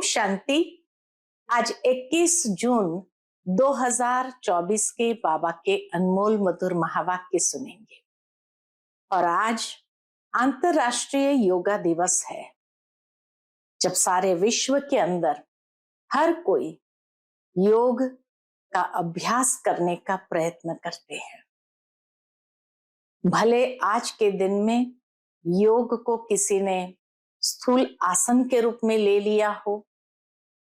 शांति। आज 21 जून 2024 के बाबा के अनमोल मधुर महावाक्य सुनेंगे। और आज अंतर्राष्ट्रीय योगा दिवस है, जब सारे विश्व के अंदर हर कोई योग का अभ्यास करने का प्रयत्न करते हैं। भले आज के दिन में योग को किसी ने स्थूल आसन के रूप में ले लिया हो,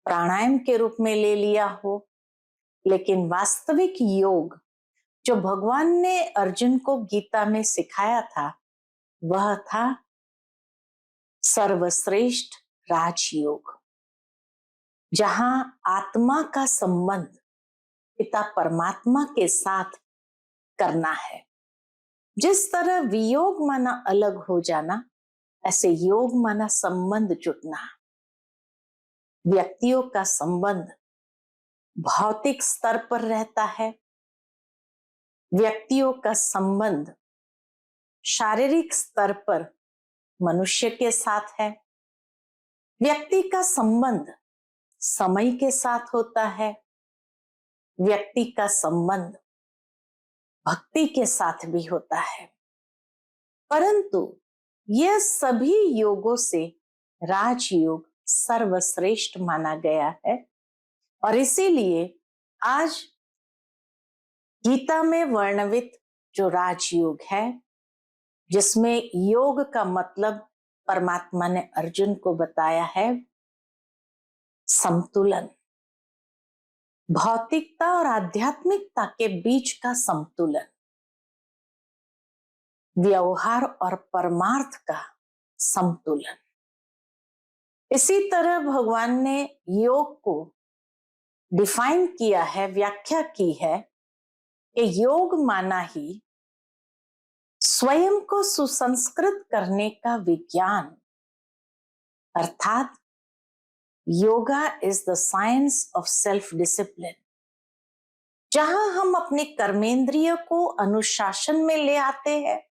प्राणायाम के रूप में ले लिया हो, लेकिन वास्तविक योग जो भगवान ने अर्जुन को गीता में सिखाया था, वह था सर्वश्रेष्ठ राजयोग, जहां आत्मा का संबंध पिता परमात्मा के साथ करना है। जिस तरह वियोग माना अलग हो जाना, ऐसे योग माना संबंध जुटना। व्यक्तियों का संबंध भौतिक स्तर पर रहता है, व्यक्तियों का संबंध शारीरिक स्तर पर मनुष्य के साथ है, व्यक्ति का संबंध समय के साथ होता है, व्यक्ति का संबंध भक्ति के साथ भी होता है। परंतु यह सभी योगों से राजयोग सर्वश्रेष्ठ माना गया है, और इसीलिए आज गीता में वर्णित जो राजयोग है, जिसमें योग का मतलब परमात्मा ने अर्जुन को बताया है संतुलन, भौतिकता और आध्यात्मिकता के बीच का संतुलन, व्यवहार और परमार्थ का संतुलन। इसी तरह भगवान ने योग को डिफाइन किया है, व्याख्या की है कि योग माना ही स्वयं को सुसंस्कृत करने का विज्ञान, अर्थात yoga is the science of self discipline, जहां हम अपने कर्मेंद्रिय को अनुशासन में ले आते हैं,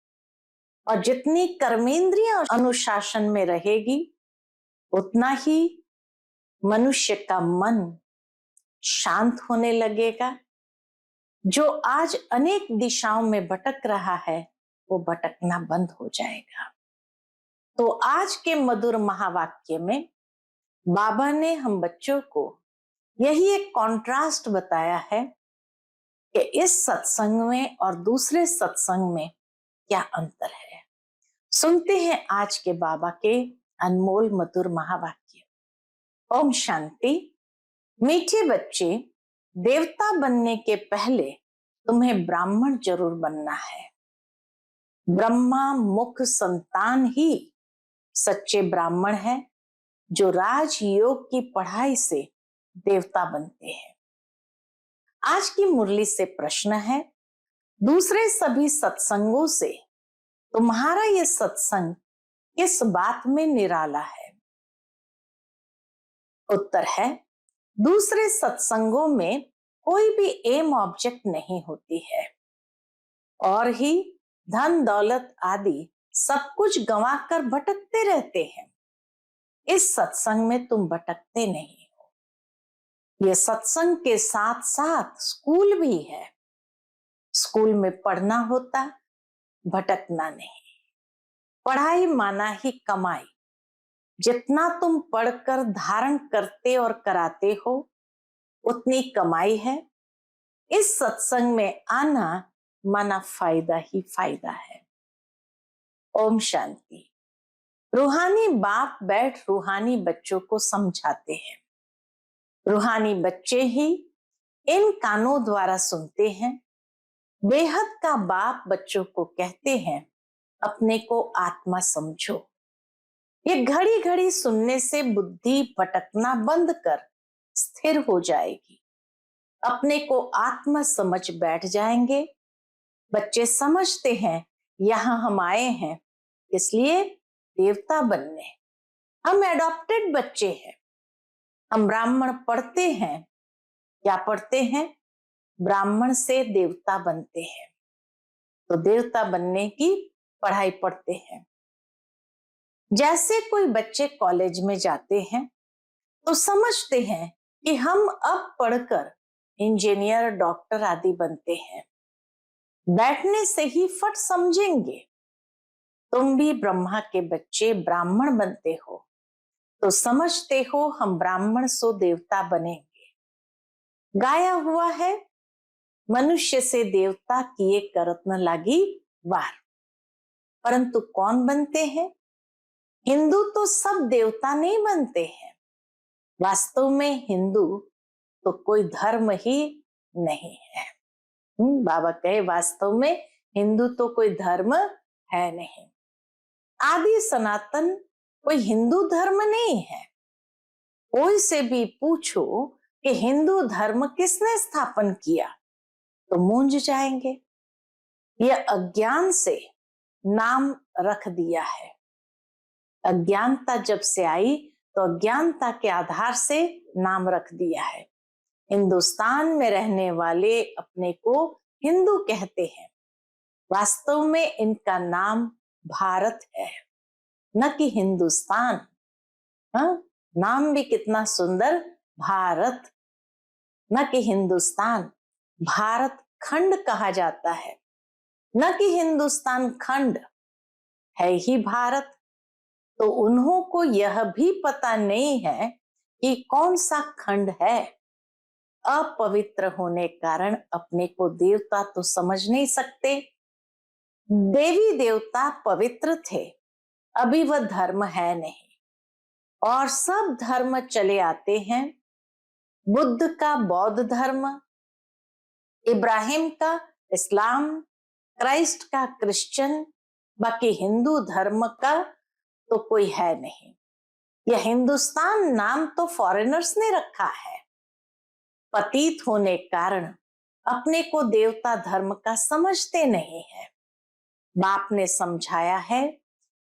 और जितनी कर्मेंद्रिय अनुशासन में रहेगी, उतना ही मनुष्य का मन शांत होने लगेगा। जो आज अनेक दिशाओं में भटक रहा है, वो भटकना बंद हो जाएगा। तो आज के मधुर महावाक्य में बाबा ने हम बच्चों को यही एक कॉन्ट्रास्ट बताया है कि इस सत्संग में और दूसरे सत्संग में क्या अंतर है। सुनते हैं आज के बाबा के अनमोल मधुर महावाक्य। ओम शांति। मीठे बच्चे, देवता बनने के पहले तुम्हें ब्राह्मण जरूर बनना है। ब्रह्मा मुख संतान ही सच्चे ब्राह्मण है, जो राजयोग की पढ़ाई से देवता बनते हैं। आज की मुरली से प्रश्न है, दूसरे सभी सत्संगों से तुम्हारा यह सत्संग किस बात में निराला है? उत्तर है, दूसरे सत्संगों में कोई भी एम ऑब्जेक्ट नहीं होती है, और ही धन दौलत आदि सब कुछ गंवाकर भटकते रहते हैं। इस सत्संग में तुम भटकते नहीं हो। यह सत्संग के साथ साथ स्कूल भी है। स्कूल में पढ़ना होता, भटकना नहीं। पढ़ाई माना ही कमाई। जितना तुम पढ़कर धारण करते और कराते हो, उतनी कमाई है। इस सत्संग में आना माना फायदा ही फायदा है। ओम शांति। रूहानी बाप बैठ रूहानी बच्चों को समझाते हैं। रूहानी बच्चे ही इन कानों द्वारा सुनते हैं। बेहद का बाप बच्चों को कहते हैं, अपने को आत्मा समझो। ये घड़ी घड़ी सुनने से बुद्धि भटकना बंद कर स्थिर हो जाएगी। अपने को आत्मा समझ बैठ जाएंगे। बच्चे समझते हैं, यहां हम आए हैं इसलिए देवता बनने। हम एडॉप्टेड बच्चे हैं। हम ब्राह्मण पढ़ते हैं। क्या पढ़ते हैं? ब्राह्मण से देवता बनते हैं। तो देवता बनने की पढ़ाई पढ़ते हैं। जैसे कोई बच्चे कॉलेज में जाते हैं तो समझते हैं कि हम अब पढ़कर इंजीनियर, डॉक्टर आदि बनते हैं। बैठने से ही फट समझेंगे। तुम भी ब्रह्मा के बच्चे ब्राह्मण बनते हो, तो समझते हो हम ब्राह्मण सो देवता बनेंगे। गाया हुआ है, मनुष्य से देवता किए करत न लागी वार। परंतु कौन बनते हैं? हिंदू तो सब देवता नहीं बनते हैं। वास्तव में हिंदू तो कोई धर्म ही नहीं है। बाबा कहे वास्तव में हिंदू तो कोई धर्म है नहीं। आदि सनातन कोई हिंदू धर्म नहीं है। कोई से भी पूछो कि हिंदू धर्म किसने स्थापन किया, तो मूंझ जाएंगे। यह अज्ञान से नाम रख दिया है। अज्ञानता जब से आई तो अज्ञानता के आधार से नाम रख दिया है। हिंदुस्तान में रहने वाले अपने को हिंदू कहते हैं। वास्तव में इनका नाम भारत है, न कि हिंदुस्तान। हाँ, नाम भी कितना सुंदर, भारत, न कि हिंदुस्तान। भारत खंड कहा जाता है, न कि हिंदुस्तान खंड है ही भारत। तो उन्हों को यह भी पता नहीं है कि कौन सा खंड है। अपवित्र होने कारण अपने को देवता तो समझ नहीं सकते। देवी देवता पवित्र थे, अभी वह धर्म है नहीं। और सब धर्म चले आते हैं। बुद्ध का बौद्ध धर्म, इब्राहिम का इस्लाम, क्राइस्ट का क्रिश्चियन, बाकी हिंदू धर्म का तो कोई है नहीं। यह हिंदुस्तान नाम तो फॉरेनर्स ने रखा है। पतित होने कारण अपने को देवता धर्म का समझते नहीं है। बाप ने समझाया है,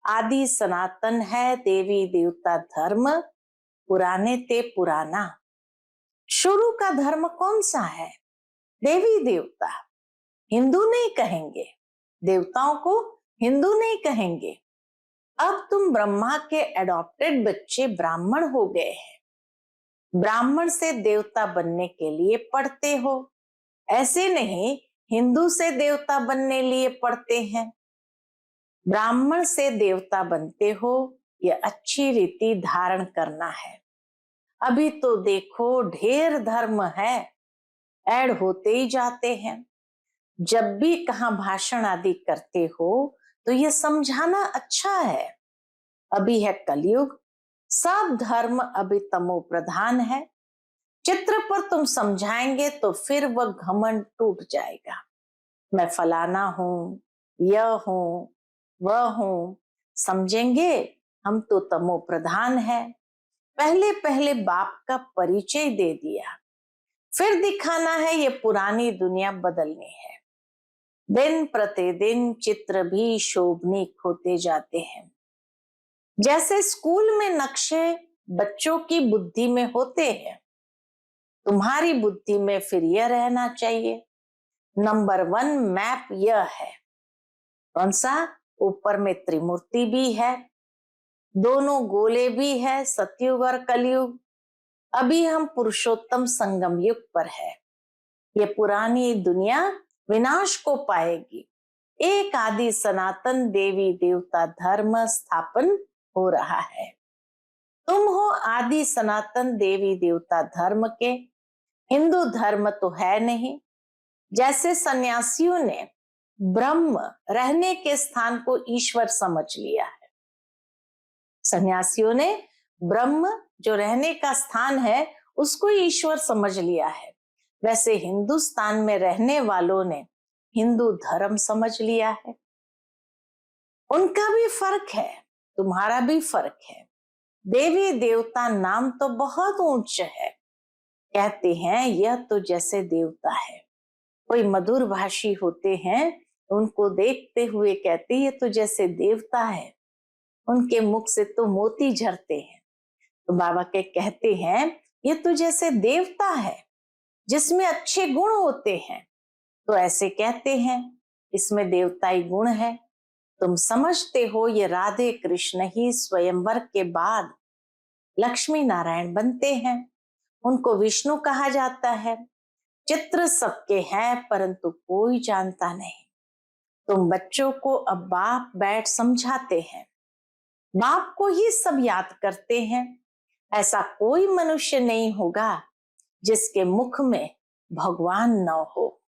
आदि सनातन है देवी देवता धर्म, पुराने ते पुराना। शुरू का धर्म कौन सा है? देवी देवता। हिंदू नहीं कहेंगे, देवताओं को हिंदू नहीं कहेंगे। अब तुम ब्रह्मा के एडॉप्टेड बच्चे ब्राह्मण हो गए हैं। ब्राह्मण से देवता बनने के लिए पढ़ते हो, ऐसे नहीं हिंदू से देवता बनने लिए पढ़ते हैं। ब्राह्मण से देवता बनते हो, यह अच्छी रीति धारण करना है। अभी तो देखो ढेर धर्म है, ऐड होते ही जाते हैं। जब भी कहाँ भाषण आदि करते हो तो यह समझाना अच्छा है। अभी है कलयुग, सब धर्म अभी तमो प्रधान है। चित्र पर तुम समझाएंगे तो फिर वह घमंड टूट जाएगा। मैं फलाना हूं, यह हूं, वह हूं, समझेंगे हम तो तमो प्रधान है। पहले पहले बाप का परिचय दे दिया, फिर दिखाना है ये पुरानी दुनिया बदलनी है। दिन प्रतिदिन चित्र भी शोभनीक होते जाते हैं। जैसे स्कूल में नक्शे बच्चों की बुद्धि में होते हैं, तुम्हारी बुद्धि में फिर यह रहना चाहिए। नंबर 1 मैप यह है। कौन सा? ऊपर में त्रिमूर्ति भी है, दोनों गोले भी है, सतयुग और कलयुग। अभी हम पुरुषोत्तम संगम युग पर है। ये पुरानी दुनिया विनाश को पाएगी। एक आदि सनातन देवी देवता धर्म स्थापन हो रहा है। तुम हो आदि सनातन देवी देवता धर्म के। हिंदू धर्म तो है नहीं। जैसे सन्यासियों ने ब्रह्म रहने के स्थान को ईश्वर समझ लिया है। सन्यासियों ने ब्रह्म जो रहने का स्थान है उसको ईश्वर समझ लिया है। वैसे हिंदुस्तान में रहने वालों ने हिंदू धर्म समझ लिया है। उनका भी फर्क है, तुम्हारा भी फर्क है। देवी देवता नाम तो बहुत ऊंच है। कहते हैं यह तो जैसे देवता है। कोई मधुर भाषी होते हैं, उनको देखते हुए कहते ये तो जैसे देवता है, उनके मुख से तो मोती झरते हैं। तो बाबा के कहते हैं ये तो जैसे देवता है जिसमें अच्छे गुण होते हैं। तो ऐसे कहते हैं इसमें देवताई गुण है। तुम समझते हो ये राधे कृष्ण ही स्वयंवर के बाद लक्ष्मी नारायण बनते हैं। उनको विष्णु कहा जाता है। चित्र सबके हैं परंतु कोई जानता नहीं। तुम बच्चों को अब बाप बैठ समझाते हैं, बाप को ही सब याद करते हैं। ऐसा कोई मनुष्य नहीं होगा जिसके मुख में भगवान न हो।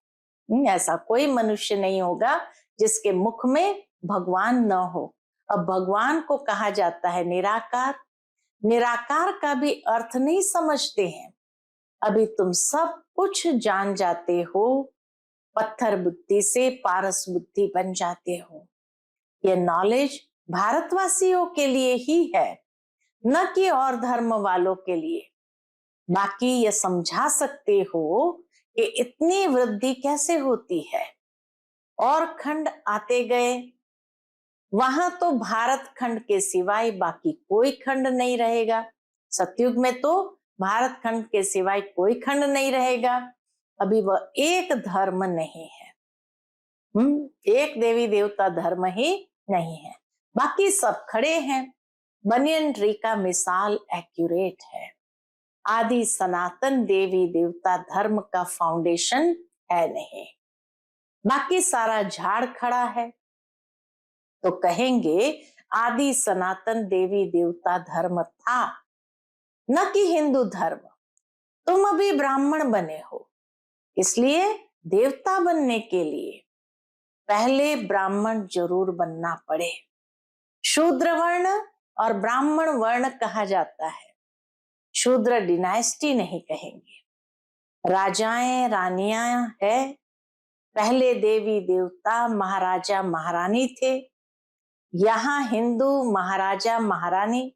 ऐसा कोई मनुष्य नहीं होगा जिसके मुख में भगवान न हो। अब भगवान को कहा जाता है निराकार। निराकार का भी अर्थ नहीं समझते हैं। अभी तुम सब कुछ जान जाते हो, पत्थर बुद्धि से पारस बुद्धि बन जाते हो। यह नॉलेज भारतवासियों के लिए ही है, न कि और धर्म वालों के लिए। बाकी ये समझा सकते हो कि इतनी वृद्धि कैसे होती है। और खंड आते गए, वहां तो भारत खंड के सिवाय बाकी कोई खंड नहीं रहेगा। सतयुग में तो भारत खंड के सिवाय कोई खंड नहीं रहेगा। अभी वह एक धर्म नहीं है, एक देवी देवता धर्म ही नहीं है, बाकी सब खड़े हैं। बनियन ट्री का मिसाल एक्यूरेट है। आदि सनातन देवी देवता धर्म का फाउंडेशन है नहीं, बाकी सारा झाड़ खड़ा है। तो कहेंगे आदि सनातन देवी देवता धर्म था, न कि हिंदू धर्म। तुम अभी ब्राह्मण बने हो, इसलिए देवता बनने के लिए पहले ब्राह्मण जरूर बनना पड़े। शूद्र वर्ण और ब्राह्मण वर्ण कहा जाता है। शूद्र डिनाइस्टी नहीं कहेंगे। राजाएं रानियां है, पहले देवी देवता महाराजा महारानी थे। यहाँ हिंदू महाराजा महारानी।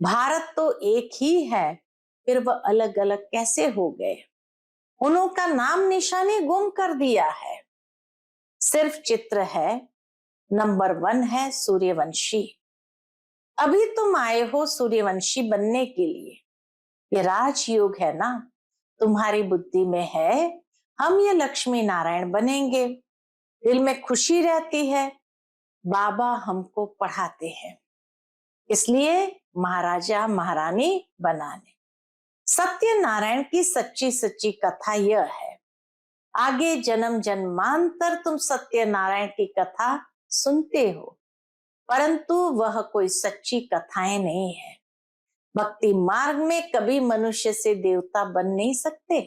भारत तो एक ही है, फिर वह अलग अलग कैसे हो गए? उनका नाम निशानी गुम कर दिया है। सिर्फ चित्र है। नंबर 1 है सूर्यवंशी। अभी तुम आए हो सूर्यवंशी बनने के लिए। ये राजयोग है ना, तुम्हारी बुद्धि में है हम ये लक्ष्मी नारायण बनेंगे। दिल में खुशी रहती है, बाबा हमको पढ़ाते हैं, इसलिए महाराजा महारानी बनाने। सत्यनारायण की सच्ची सच्ची कथा यह है, आगे जन्म जन्मांतर तुम सत्यनारायण की कथा सुनते हो, परंतु वह कोई सच्ची कथाएं नहीं है। भक्ति मार्ग में कभी मनुष्य से देवता बन नहीं सकते,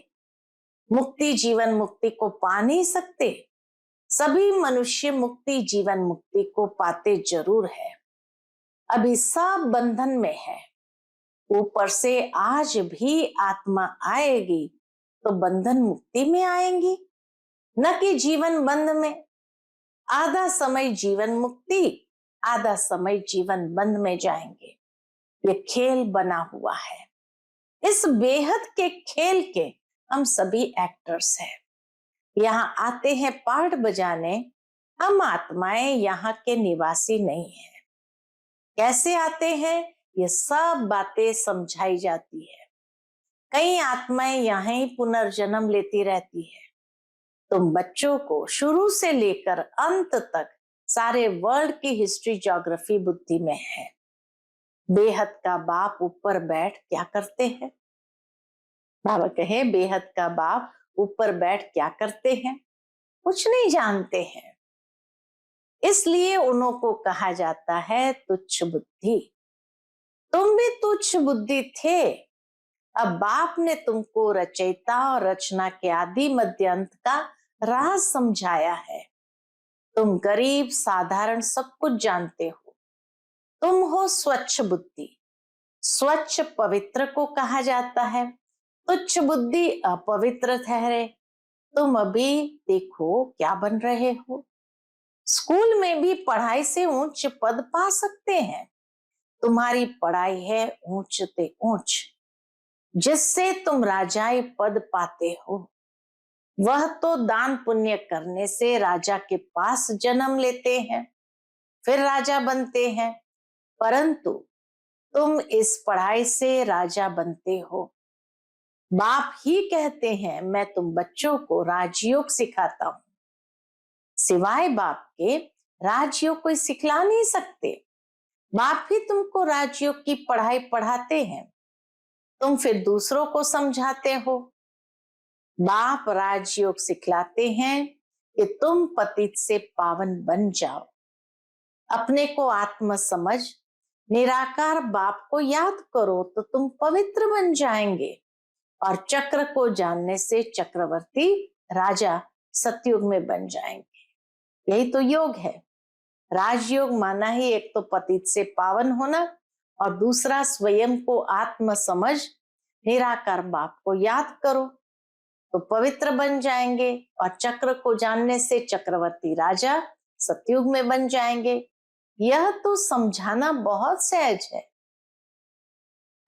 मुक्ति जीवन मुक्ति को पा नहीं सकते। सभी मनुष्य मुक्ति जीवन मुक्ति को पाते जरूर है, अभी सब बंधन में है। ऊपर से आज भी आत्मा आएगी तो बंधन मुक्ति में आएंगी, न कि जीवन बंध में। आधा समय जीवन मुक्ति, आधा समय जीवन बंध में जाएंगे। ये खेल बना हुआ है। इस बेहद के खेल के हम सभी एक्टर्स हैं। यहाँ आते हैं पार्ट बजाने, हम आत्माएं यहाँ के निवासी नहीं हैं। कैसे आते हैं ये सब बातें समझाई जाती है। कई आत्माएं यहाँ ही पुनर्जन्म लेती रहती है। तुम बच्चों को शुरू से लेकर अंत तक सारे वर्ल्ड की हिस्ट्री ज्योग्राफी बुद्धि में है। बेहद का बाप ऊपर बैठ क्या करते हैं? बाबा कहे बेहद का बाप ऊपर बैठ क्या करते हैं? कुछ नहीं जानते हैं, इसलिए उन्हों को कहा जाता है तुच्छ बुद्धि। तुम भी तुच्छ बुद्धि थे, अब बाप ने तुमको रचयिता और रचना के आदि मध्य अंत का राज समझाया है। तुम गरीब साधारण सब कुछ जानते हो। तुम हो स्वच्छ बुद्धि। स्वच्छ पवित्र को कहा जाता है, तुच्छ बुद्धि अपवित्र ठहरे। तुम अभी देखो क्या बन रहे हो। स्कूल में भी पढ़ाई से ऊंच पद पा सकते हैं। तुम्हारी पढ़ाई है ऊंच ते ऊंच, जिससे तुम राजाई पद पाते हो। वह तो दान पुण्य करने से राजा के पास जन्म लेते हैं, फिर राजा बनते हैं, परंतु तुम इस पढ़ाई से राजा बनते हो। बाप ही कहते हैं मैं तुम बच्चों को राजयोग सिखाता हूं। सिवाय बाप के राजयोग कोई सिखला नहीं सकते। बाप ही तुमको राजयोग की पढ़ाई पढ़ाते हैं, तुम फिर दूसरों को समझाते हो। बाप राजयोग सिखलाते हैं कि तुम पतित से पावन बन जाओ। अपने को आत्म समझ निराकार बाप को याद करो तो तुम पवित्र बन जाएंगे और चक्र को जानने से चक्रवर्ती राजा सतयुग में बन जाएंगे। यही तो योग है। राजयोग माना ही एक तो पतित से पावन होना और दूसरा स्वयं को आत्म समझ निराकार बाप को याद करो तो पवित्र बन जाएंगे और चक्र को जानने से चक्रवर्ती राजा सतयुग में बन जाएंगे। यह तो समझाना बहुत सहज है।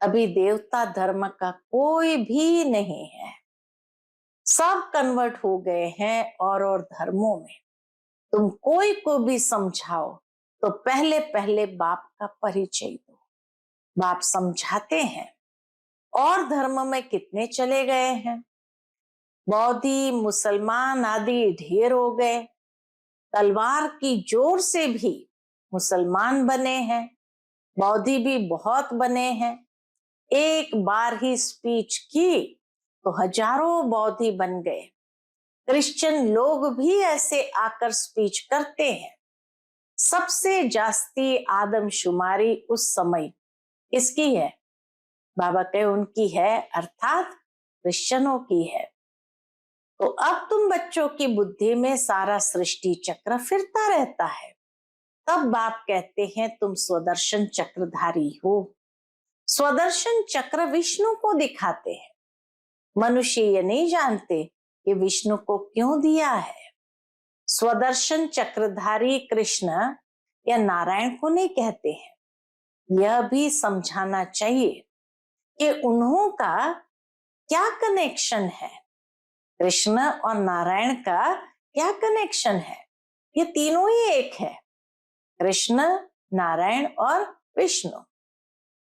अभी देवता धर्म का कोई भी नहीं है, सब कन्वर्ट हो गए हैं और धर्मों में। तुम कोई को भी समझाओ तो पहले पहले बाप का परिचय दो। बाप समझाते हैं। और धर्म में कितने चले गए हैं, बौद्धि मुसलमान आदि ढेर हो गए। तलवार की जोर से भी मुसलमान बने हैं, बौद्धि भी बहुत बने हैं। एक बार ही स्पीच की तो हजारों बौद्धि बन गए। क्रिश्चियन लोग भी ऐसे आकर स्पीच करते हैं। सबसे जास्ती आदमशुमारी उस समय किसकी है? बाबा कहे उनकी है, अर्थात क्रिश्चियनों की है। तो अब तुम बच्चों की बुद्धि में सारा सृष्टि चक्र फिरता रहता है। तब बाप कहते हैं तुम स्वदर्शन चक्रधारी हो। स्वदर्शन चक्र विष्णु को दिखाते हैं। मनुष्य ये नहीं जानते कि विष्णु को क्यों दिया है। स्वदर्शन चक्रधारी कृष्ण या नारायण को नहीं कहते हैं। यह भी समझाना चाहिए कि उन्हों का क्या कनेक्शन है, कृष्ण और नारायण का क्या कनेक्शन है। ये तीनों ही एक है, कृष्ण, नारायण और विष्णु।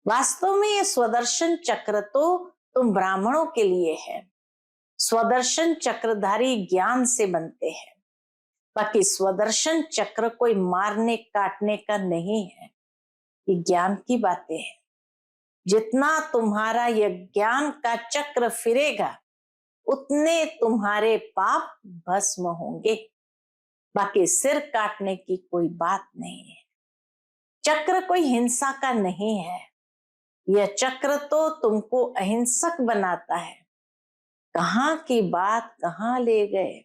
वास्तव में ये स्वदर्शन चक्र तो तुम ब्राह्मणों के लिए है। स्वदर्शन चक्रधारी ज्ञान से बनते हैं, बाकी स्वदर्शन चक्र कोई मारने काटने का नहीं है। ये ज्ञान की बातें हैं। जितना तुम्हारा यह ज्ञान का चक्र फिरेगा उतने तुम्हारे पाप भस्म होंगे। बाकी सिर काटने की कोई बात नहीं है। चक्र कोई हिंसा का नहीं है। यह चक्र तो तुमको अहिंसक बनाता है। कहाँ की बात कहाँ ले गए,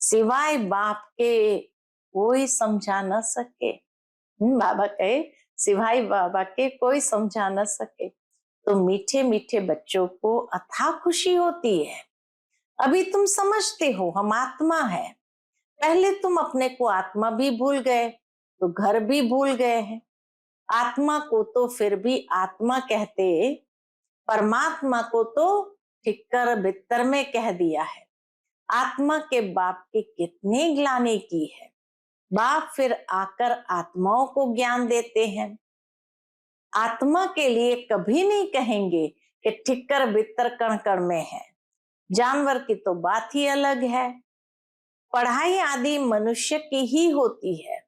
सिवाय बाप के कोई समझा न सके। बाबा कहे सिवाय बाबा के कोई समझा न सके। तो मीठे मीठे बच्चों को अथाह खुशी होती है। अभी तुम समझते हो हम आत्मा है। पहले तुम अपने को आत्मा भी भूल गए तो घर भी भूल गए हैं। आत्मा को तो फिर भी आत्मा कहते, परमात्मा को तो ठिक्कर बित्तर में कह दिया है। आत्मा के बाप की कितनी ग्लानि की है। बाप फिर आकर आत्माओं को ज्ञान देते हैं। आत्मा के लिए कभी नहीं कहेंगे कि ठिक्कर बित्तर कण कण में है। जानवर की तो बात ही अलग है। पढ़ाई आदि मनुष्य की ही होती है।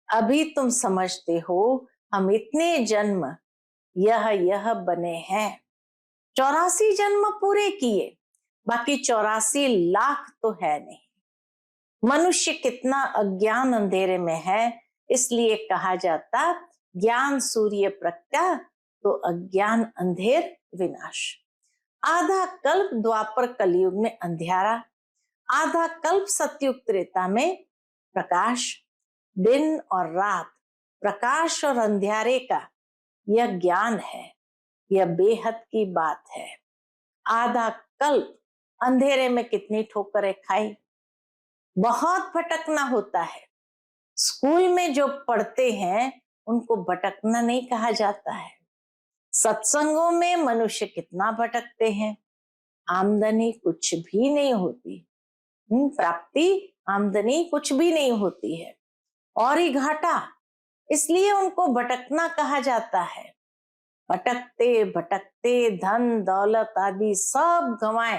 अभी तुम समझते हो हम इतने जन्म यह बने हैं। 84 जन्म पूरे किए, बाकी 84 लाख तो है नहीं। मनुष्य कितना अज्ञान अंधेरे में है, इसलिए कहा जाता ज्ञान सूर्य प्रज्ञा तो अज्ञान अंधेर विनाश। आधा कल्प द्वापर कलयुग में अंधियारा, आधा कल्प सतयुग त्रेता में प्रकाश। दिन और रात, प्रकाश और अंधियारे का यह ज्ञान है। यह बेहद की बात है। आधा कल्प अंधेरे में कितनी ठोकरें खाई, बहुत भटकना होता है। स्कूल में जो पढ़ते हैं उनको भटकना नहीं कहा जाता है। सत्संगों में मनुष्य कितना भटकते हैं। आमदनी कुछ भी नहीं होती, प्राप्ति आमदनी कुछ भी नहीं होती है और ही घाटा, इसलिए उनको भटकना कहा जाता है। भटकते भटकते धन दौलत आदि सब गंवाए,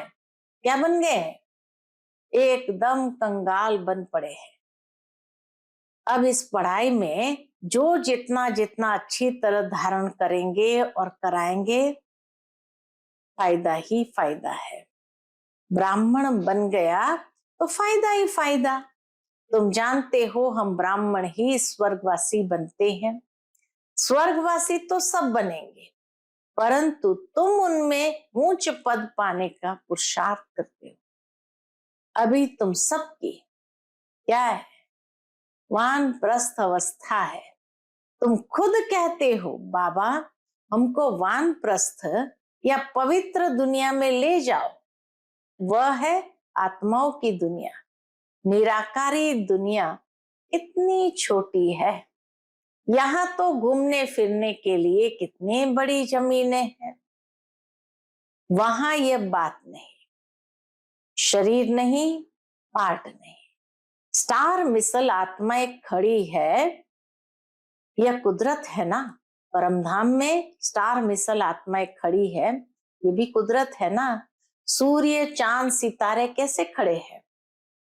क्या बन गए? एकदम कंगाल बन पड़े हैं। अब इस पढ़ाई में जो जितना जितना अच्छी तरह धारण करेंगे और कराएंगे, फायदा ही फायदा है। ब्राह्मण बन गया तो फायदा ही फायदा। तुम जानते हो हम ब्राह्मण ही स्वर्गवासी बनते हैं। स्वर्गवासी तो सब बनेंगे, परंतु तुम उनमें ऊंच पद पाने का पुरुषार्थ करते हो। अभी तुम सबकी क्या है, वानप्रस्थ अवस्था है। तुम खुद कहते हो बाबा हमको वानप्रस्थ या पवित्र दुनिया में ले जाओ। वह है आत्माओं की दुनिया। निराकारी दुनिया कितनी छोटी है। यहाँ तो घूमने फिरने के लिए कितनी बड़ी जमीनें हैं। वहां यह बात नहीं, शरीर नहीं, पार्ट नहीं। स्टार मिसल आत्मा एक खड़ी है, यह कुदरत है ना। परमधाम में स्टार मिसल आत्मा एक खड़ी है, ये भी कुदरत है ना। सूर्य चांद सितारे कैसे खड़े हैं?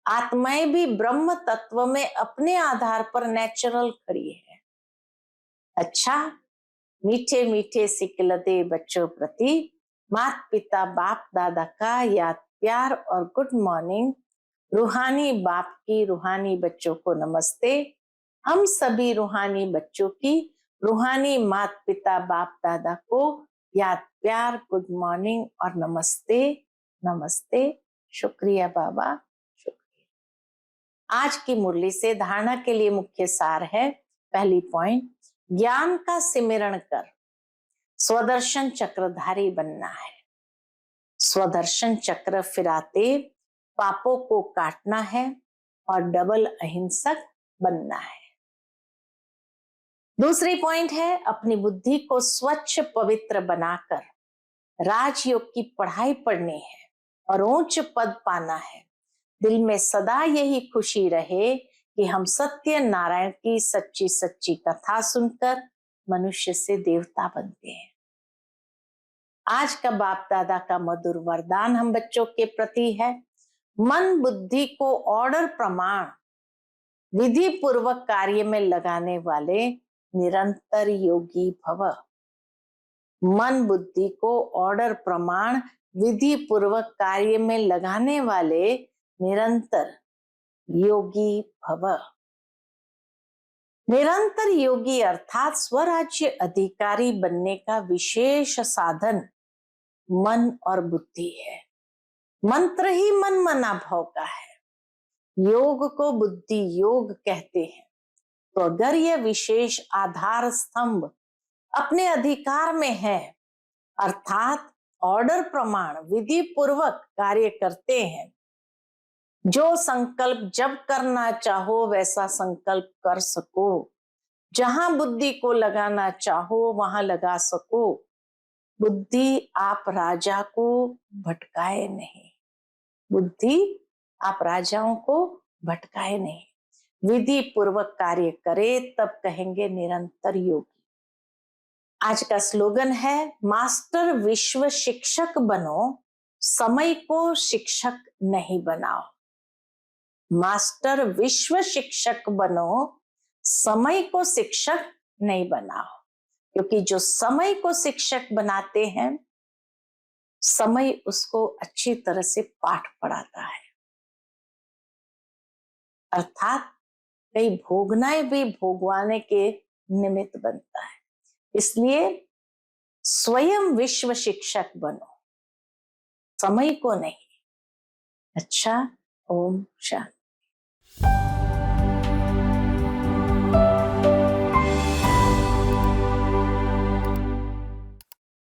आत्माएं भी ब्रह्म तत्व में अपने आधार पर नेचुरल खड़ी है। अच्छा, मीठे मीठे सिकलते बच्चों प्रति माता पिता बाप दादा का याद प्यार और गुड मॉर्निंग। रूहानी बाप की रूहानी बच्चों को नमस्ते। हम सभी रूहानी बच्चों की रूहानी माता पिता बाप दादा को याद प्यार गुड मॉर्निंग और नमस्ते नमस्ते। शुक्रिया बाबा, शुक्रिया। आज की मुरली से धारणा के लिए मुख्य सार है। पहली पॉइंट, ज्ञान का सिमरण कर स्वदर्शन चक्रधारी बनना है। स्वदर्शन चक्र फिराते पापों को काटना है और डबल अहिंसक बनना है। दूसरी पॉइंट है, अपनी बुद्धि को स्वच्छ पवित्र बनाकर राजयोग की पढ़ाई पढ़नी है और उच्च पद पाना है। दिल में सदा यही खुशी रहे कि हम सत्य नारायण की सच्ची सच्ची कथा सुनकर मनुष्य से देवता बनते हैं। आज का बाप दादा का मधुर वरदान हम बच्चों के प्रति है, मन बुद्धि को ऑर्डर प्रमाण विधि पूर्वक कार्य में लगाने वाले निरंतर योगी भव। मन बुद्धि को ऑर्डर प्रमाण विधि पूर्वक कार्य में लगाने वाले निरंतर योगी भव। निरंतर योगी अर्थात स्वराज्य अधिकारी बनने का विशेष साधन मन और बुद्धि है। मंत्र ही मन मना भाव का है। योग को बुद्धि योग कहते हैं। तो अगर यह विशेष आधार स्तंभ अपने अधिकार में है, अर्थात ऑर्डर प्रमाण विधि पूर्वक कार्य करते हैं, जो संकल्प जब करना चाहो वैसा संकल्प कर सको, जहां बुद्धि को लगाना चाहो वहां लगा सको। बुद्धि आप राजा को भटकाए नहीं, बुद्धि आप राजाओं को भटकाए नहीं। विधि पूर्वक कार्य करे तब कहेंगे निरंतर योगी। आज का स्लोगन है, मास्टर विश्व शिक्षक बनो, समय को शिक्षक नहीं बनाओ। मास्टर विश्व शिक्षक बनो, समय को शिक्षक नहीं बनाओ। क्योंकि जो समय को शिक्षक बनाते हैं, समय उसको अच्छी तरह से पाठ पढ़ाता है। अर्थात कई भोगनाएं भी भोगवाने के निमित्त बनता है। इसलिए स्वयं विश्व शिक्षक बनो, समय को नहीं। अच्छा, ओम शांति।